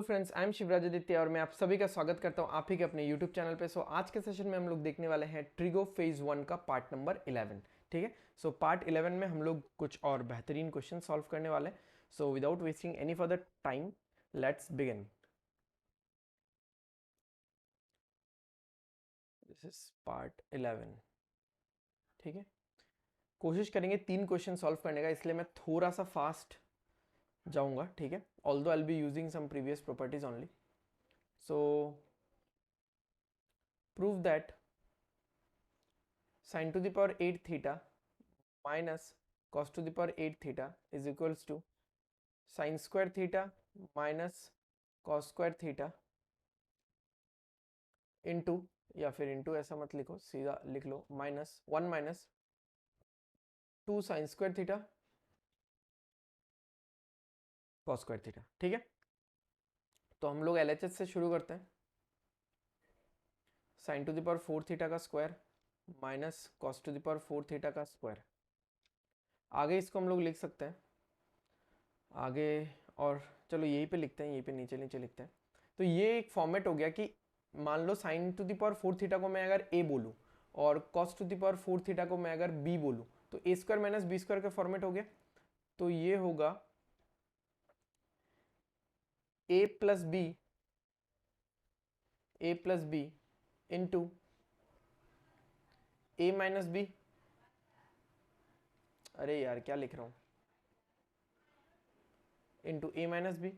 Hello friends, I am Shivraj Aditya और मैं आप सभी का स्वागत करता हूं आप ही के अपने यूट्यूब चैनल पे। आज के सेशन में हम लोग देखने वाले हैं ट्रिगो फेज 1 का पार्ट नंबर 11। ठीक है, पार्ट 11 में हम लोग कुछ और बेहतरीन क्वेश्चन सॉल्व करने वाले हैं। Without wasting any further time, let's begin. This is part 11। ठीक है, कोशिश करेंगे 3 क्वेश्चन सॉल्व करने का, इसलिए मैं थोड़ा सा फास्ट जाऊंगा। ठीक है, although I will be using some previous properties only. Prove that sin to the power 8 theta minus cos to the power 8 theta is equals to sin square theta minus cos square theta into, या फिर into ऐसा मत लिखो, सीधा लिख लो minus 2 sin square theta cos square theta। ठीक है, तो हम लोग LHS से शुरू करते हैं। sin to the power 4 theta का square minus cos to the power 4 theta का स्क्वायर। आगे इसको हम लोग लिख सकते हैं आगे, और चलो यहीं पे लिखते हैं, यहीं पे नीचे नीचे लिखते हैं। तो ये एक फॉर्मेट हो गया कि मान लो sine to the power 4 theta को मैं अगर a बोलूँ और cos to the power 4 theta को मैं अगर b बोलूँ, तो a square minus b square का फॉर्मेट हो गया। तो ये होगा a plus b into a minus b. अरे यार क्या लिख रहा हूँ, इंटू a माइनस बी।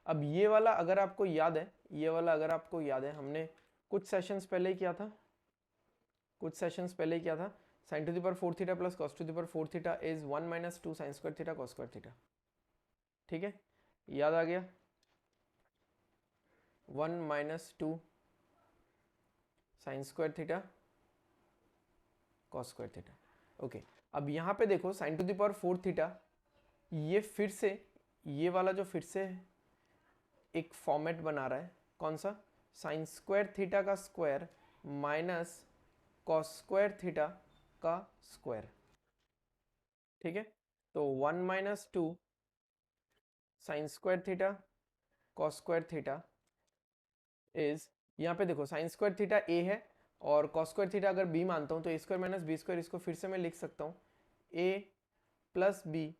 अब ये वाला अगर आपको याद है, ये वाला अगर आपको याद है, हमने कुछ सेशंस पहले ही किया था, sin to the power 4 theta plus cos to the power 4 theta is 1 minus 2 sin square theta cos square theta. ठीक है, याद आ गया, 1 minus 2 sin square theta cos square theta. Okay, अब यहाँ पे देखो sin to the power 4 theta, ये फिर से, ये वाला जो फिर से एक फॉर्मेट बना रहा है, कौन सा, sin स्क्वायर थीटा का square minus cos square theta का स्क्वायर। ठीक है, तो 1 minus 2 sin square theta cos square theta is, यहाँ पे देखो sin स्क्वायर थीटा a है और cos स्क्वायर थीटा अगर b मानता हूँ तो a square minus b square, इसको फिर से मैं लिख सकता हूँ a plus b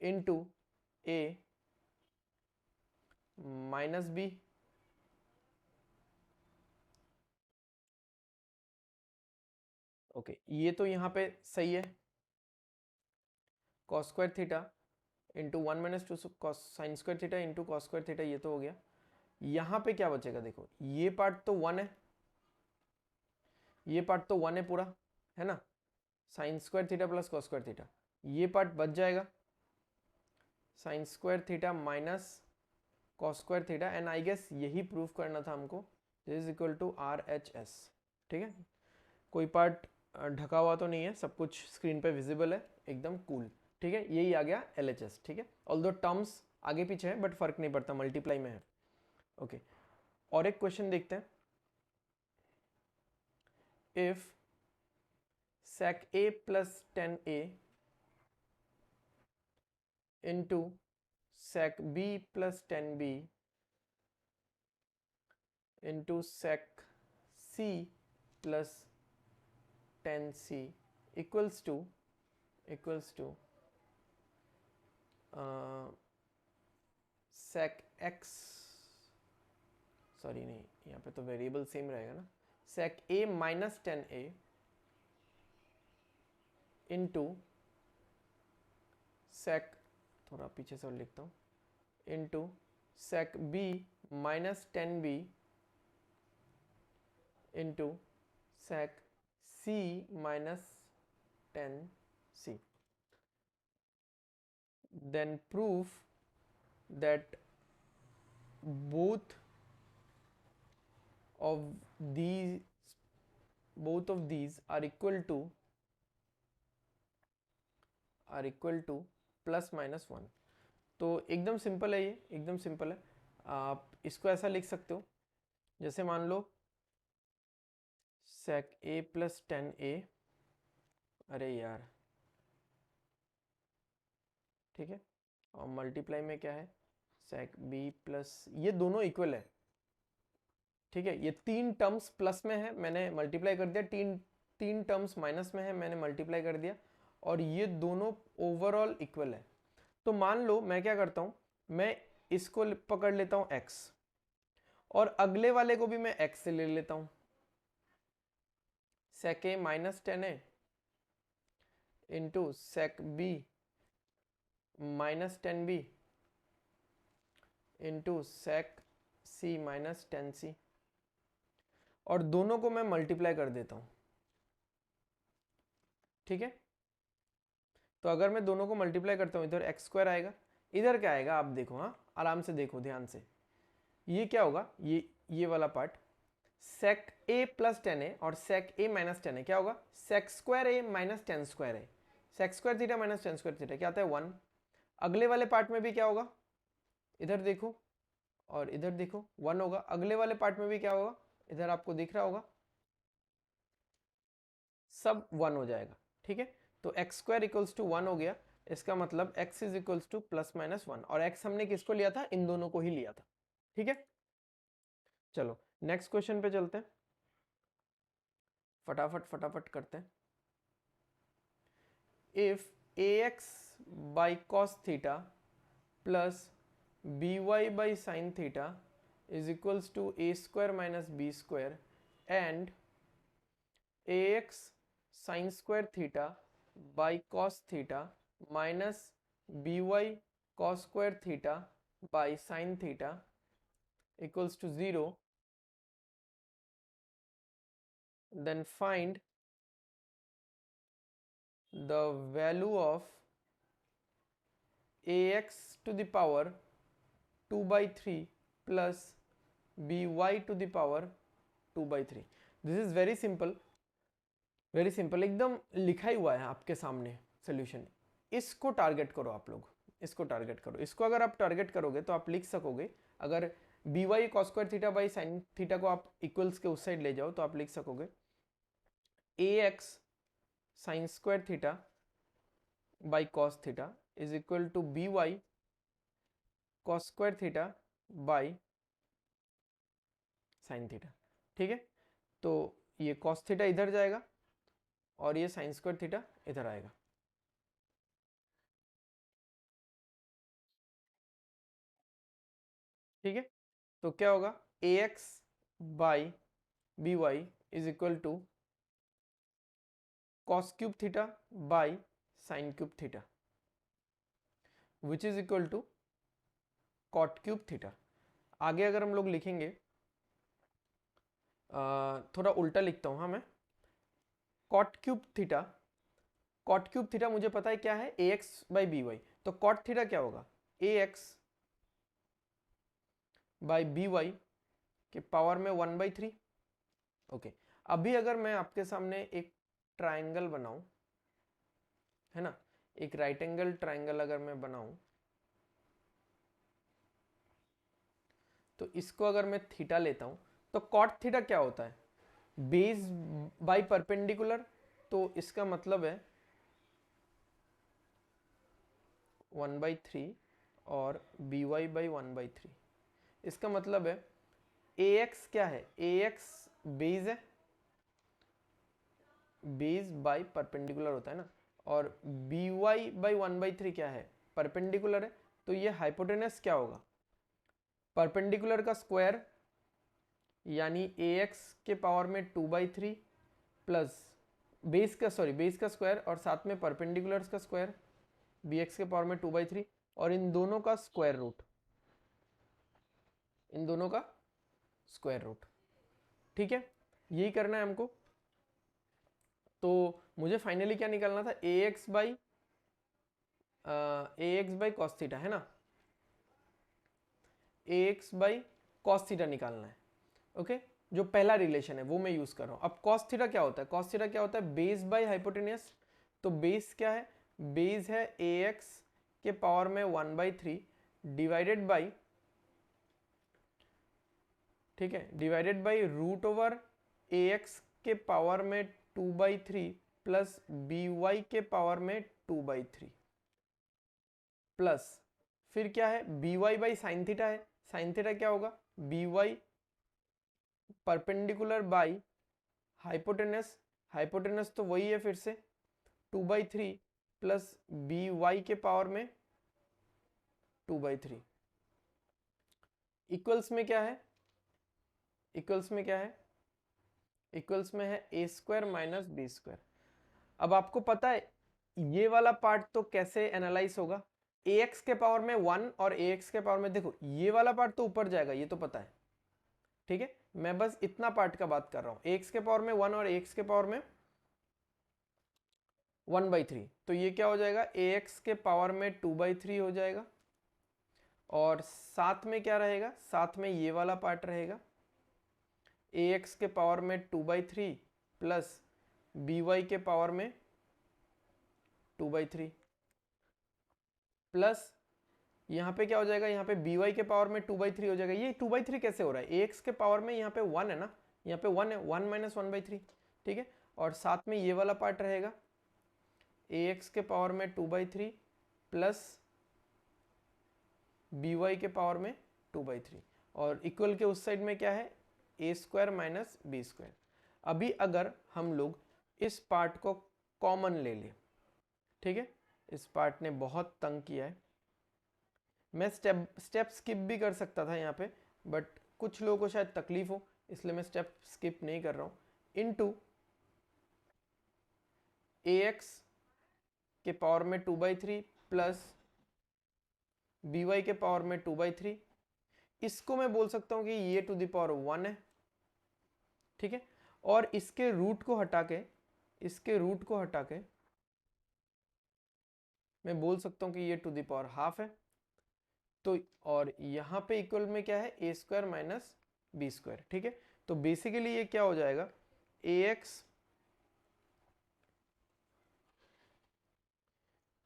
into a minus b. Okay, ये तो यहाँ पे सही है, cos square theta into 1 minus 2 sine square theta into cos square theta, ये तो हो गया। यहाँ पे क्या बचेगा, देखो ये पार्ट तो 1 है, ये पार्ट तो 1 है पूरा, है ना, sine square theta plus cos square theta, ये पार्ट बच जाएगा sine square theta minus cos square theta, and I guess यही प्रूव करना था हमको, this is equal to RHS। ठीक है, कोई पार्ट ढका हुआ तो नहीं है, सब कुछ स्क्रीन पे विजिबल है, एकदम कूल। ठीक है, यही आ गया LHS। ठीक है, ऑल्दो टर्म्स आगे पीछे है बट फर्क नहीं पड़ता, मल्टीप्लाई में है। ओके, और एक क्वेश्चन देखते हैं। If sec a plus 10a into sec b plus 10b into sec c plus 10c equals to sec x, sorry नहीं, यहाँ पे तो वेरिएबल सेम रहेगा ना, sec a minus 10a into sec, थोड़ा पीछे से और लिखता हूँ, into sec b minus 10b into sec c minus 10c। then prove that both of these are equal to plus minus 1। तो एकदम सिंपल है, ये एकदम सिंपल है। आप इसको ऐसा लिख सकते हो, जैसे मान लो sec a प्लस 10a, अरे यार, ठीक है, और मल्टीप्लाई में क्या है, सेक बी प्लस, ये दोनों इक्वल है, ठीक है। ये तीन टर्म्स प्लस में है, मैंने मल्टीप्लाई कर दिया, तीन टर्म्स माइनस में है, मैंने मल्टीप्लाई कर दिया, और ये दोनों ओवरऑल इक्वल है। तो मान लो मैं क्या करता हूं, मैं इसको पकड़ लेता हूं x, और अगले वाले को भी मैं x से ले लेता हूं, sec a minus 10a into sec b minus 10b into sec c minus 10c, और दोनों को मैं मल्टीप्लाई कर देता हूं, ठीक है। तो अगर मैं दोनों को मल्टीप्लाई करता हूं, इधर एक्स स्क्वायर आएगा, इधर क्या आएगा आप देखो, हाँ आराम से देखो ध्यान से, ये क्या होगा, ये वाला part sec a plus 10a और sec a माइनस 10a क्या होगा, sec square a minus 10 square a, sec square theta minus 10 square theta क्या आता है 1। अगले वाले पार्ट में भी क्या होगा, इधर देखो और इधर देखो 1 होगा, अगले वाले पार्ट में भी क्या होगा, इधर आपको दिख रहा होगा सब 1 हो जाएगा, ठीक है। तो एक्स स्क्वायर इक्वल्स टू 1 हो गया, इसका मतलब x is equals two plus minus 1, और x हमने किसको लिया था, इन दोनों को ही लिया था, ठीक है। चलो नेक्स्ट क्वेश्चन पे चलते हैं, फटाफट फटाफट करते हैं। If ax by cos theta plus by by sin theta is equals to a square minus b square and ax sin square theta by cos theta minus by cos square theta by sin theta equals to 0, then find the value of ax to the power 2 by 3 plus by to the power 2 by 3। This is very simple, very simple, एकदम लिखा ही हुआ है आपके सामने solution. इसको target करो आप लोग, इसको टारगेट करो, इसको अगर आप टारगेट करोगे तो आप लिख सकोगे, अगर b y cos square theta by sine theta को आप इक्वल्स के उस साइड ले जाओ तो आप लिख सकोगे a x sine square theta by cos theta is equal to b y cos square theta by sine theta, ठीक है। तो ये कॉस थीटा इधर जाएगा और ये साइन स्क्वायर थीटा इधर आएगा, ठीक है। तो क्या होगा, a x by b y is equal to cos cube theta by sine cube theta which is equal to cot cube theta. आगे अगर हम लोग लिखेंगे, थोड़ा उल्टा लिखता हूं, हाँ मैं, cot cube theta, cot cube theta मुझे पता है क्या है, a x by b y, तो कॉट थीटा क्या होगा, a x by b y के पावर में 1/3। ओके, अभी अगर मैं आपके सामने एक ट्राइंगल बनाऊं, है ना, एक राइट एंगल ट्राइंगल अगर मैं बनाऊं, तो इसको अगर मैं थीटा लेता हूं, तो कॉट थीटा क्या होता है, बेस बाई परपेंडिकुलर, तो इसका मतलब है 1/3 और बी वाई बाई 1/3। इसका मतलब है ए एक्स क्या है, ए एक्स बेस है, बेस बाई परपेंडिकुलर होता है ना, और बी वाई बाई 1/3 क्या है, परपेंडिकुलर है, तो ये हाइपोटेनस क्या होगा, परपेंडिकुलर का स्क्वायर यानी ए एक्स के पावर में 2/3 प्लस बेस का, सॉरी बेस का स्क्वायर और साथ में परपेंडिकुलर का स्क्वायर बी एक्स के पावर में 2/3 और इन दोनों का स्क्वायर रूट, इन दोनों का स्क्वायर रूट, ठीक है, यही करना है हमको। तो मुझे फाइनली क्या निकालना था, ए एक्स बाई कॉस थीटा, है ना, ए एक्स बाई कॉस थीटा निकालना है, ओके। जो पहला रिलेशन है वो मैं यूज कर रहा हूं। अब कॉस थीटा क्या होता है, कॉस थीटा क्या होता है, बेस बाई हाइपोटेनियस, तो बेस क्या है, बेस है ए एक्स के पावर में 1/3 डिवाइडेड बाई, ठीक है, divided by root over a x के पावर में 2/3 प्लस बी वाई के पावर में 2/3 प्लस फिर क्या है, b y by sine theta है, साइन थीटा क्या होगा, b y perpendicular by hypotenuse, hypotenuse तो वही है फिर से 2/3 प्लस बी वाई के पावर में 2/3 इक्वल्स में क्या है, इक्वल्स में क्या है, इक्वल्स में है ए स्क्वायर माइनस बी स्क्वायर। अब आपको पता है ये वाला पार्ट तो कैसे एनालाइज होगा, ax के पावर में 1 और ax के पावर में, देखो ये वाला पार्ट तो ऊपर जाएगा, ये तो पता है, ठीक है, मैं बस इतना पार्ट का बात कर रहा हूं, ax के पावर में 1 और ax के पावर में 1/3, तो ये क्या हो जाएगा, ax के पावर में 2/3 हो जाएगा, और साथ में क्या रहेगा, साथ में ये वाला पार्ट रहेगा, ax के पावर में 2/3 प्लस by के पावर में 2/3 प्लस यहाँ पे क्या हो जाएगा, यहाँ पे by के पावर में 2/3 हो जाएगा। ये 2/3 कैसे हो रहा है, ax के पावर में यहाँ पे 1 है ना, यहाँ पे 1 है, 1 माइनस 1/3, ठीक है, और साथ में ये वाला पार्ट रहेगा ax के पावर में 2/3 प्लस by के पावर में 2/3, और इक्वल के उस साइड में क्या है, a square minus b square. अभी अगर हम लोग इस पार्ट को कॉमन ले लें, ठीक है, इस पार्ट ने बहुत तंग किया है, मैं स्टेप स्किप भी कर सकता था यहाँ पे, बट कुछ लोगों को शायद तकलीफ हो, इसलिए मैं स्टेप स्किप नहीं कर रहा हूँ, इनटू ax के पावर में 2/3 प्लस by के पावर में 2/3, इसको मैं बोल सकता हूँ कि ये टू द पावर 1 है, ठीक है, और इसके रूट को हटा के, इसके रूट को हटा के मैं बोल सकता हूँ कि ये टू द पावर हाफ है, तो और यहाँ पे इक्वल में क्या है, ए स्क्वायर माइनस बी स्क्वायर, ठीक है, तो बेसिकली ये क्या हो जाएगा, ax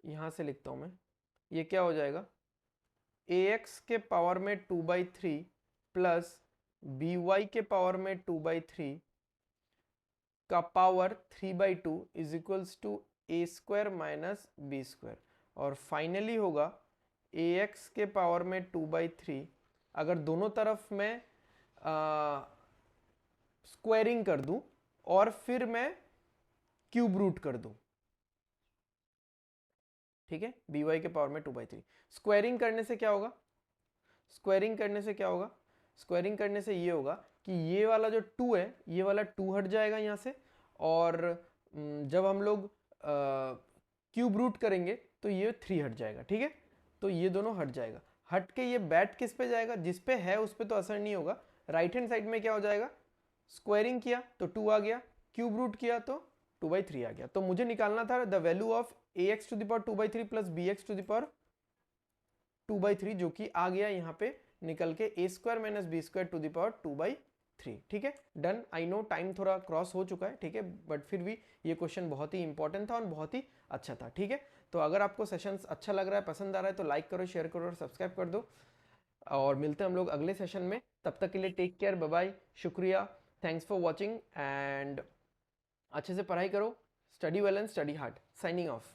यहाँ से लिखता हूँ मैं, ये क्या हो जाएगा, ax के पावर में 2/3 प्लस by के पावर में 2/3 का power 3/2 is equals to a square minus b square, और फाइनली होगा ax के पावर में 2/3, अगर दोनों तरफ मैं स्क्वायरिंग कर दूं और फिर मैं क्यूब रूट कर दूं, ठीक है, by के पावर में 2/3, स्क्वायरिंग करने से क्या होगा, स्क्वायरिंग करने से क्या होगा, स्क्वायरिंग करने से ये होगा कि ये वाला जो 2 है, ये वाला 2 हट जाएगा यहाँ से, और जब हम लोग क्यूब रूट करेंगे तो ये 3 हट जाएगा, ठीक है, तो ये दोनों हट जाएगा, हट के ये बैट किस पे जाएगा, जिस पे है उस पे तो असर नहीं होगा, राइट हैंड साइड में क्या हो जाएगा, स्क्वायरिंग किया तो 2 आ गया, क्यूब रूट किया तो 2/3 आ गया, तो मुझे निकालना था the value of ax to the power 2/3 plus bx to the power 2/3, जो कि आ गया यहाँ पे निकल के a square minus b square to the power 2/3, ठीक है, डन। आई नो टाइम थोड़ा क्रॉस हो चुका है, ठीक है, बट फिर भी ये क्वेश्चन बहुत ही इंपॉर्टेंट था और बहुत ही अच्छा था, ठीक है, तो अगर आपको सेशंस अच्छा लग रहा है, पसंद आ रहा है, तो लाइक करो, शेयर करो और सब्सक्राइब कर दो, और मिलते हैं हम लोग अगले सेशन में, तब तक के लिए टेक केयर, बाय बाय, शुक्रिया, थैंक्स फॉर वॉचिंग, एंड अच्छे से पढ़ाई करो, study well and study hard, signing off.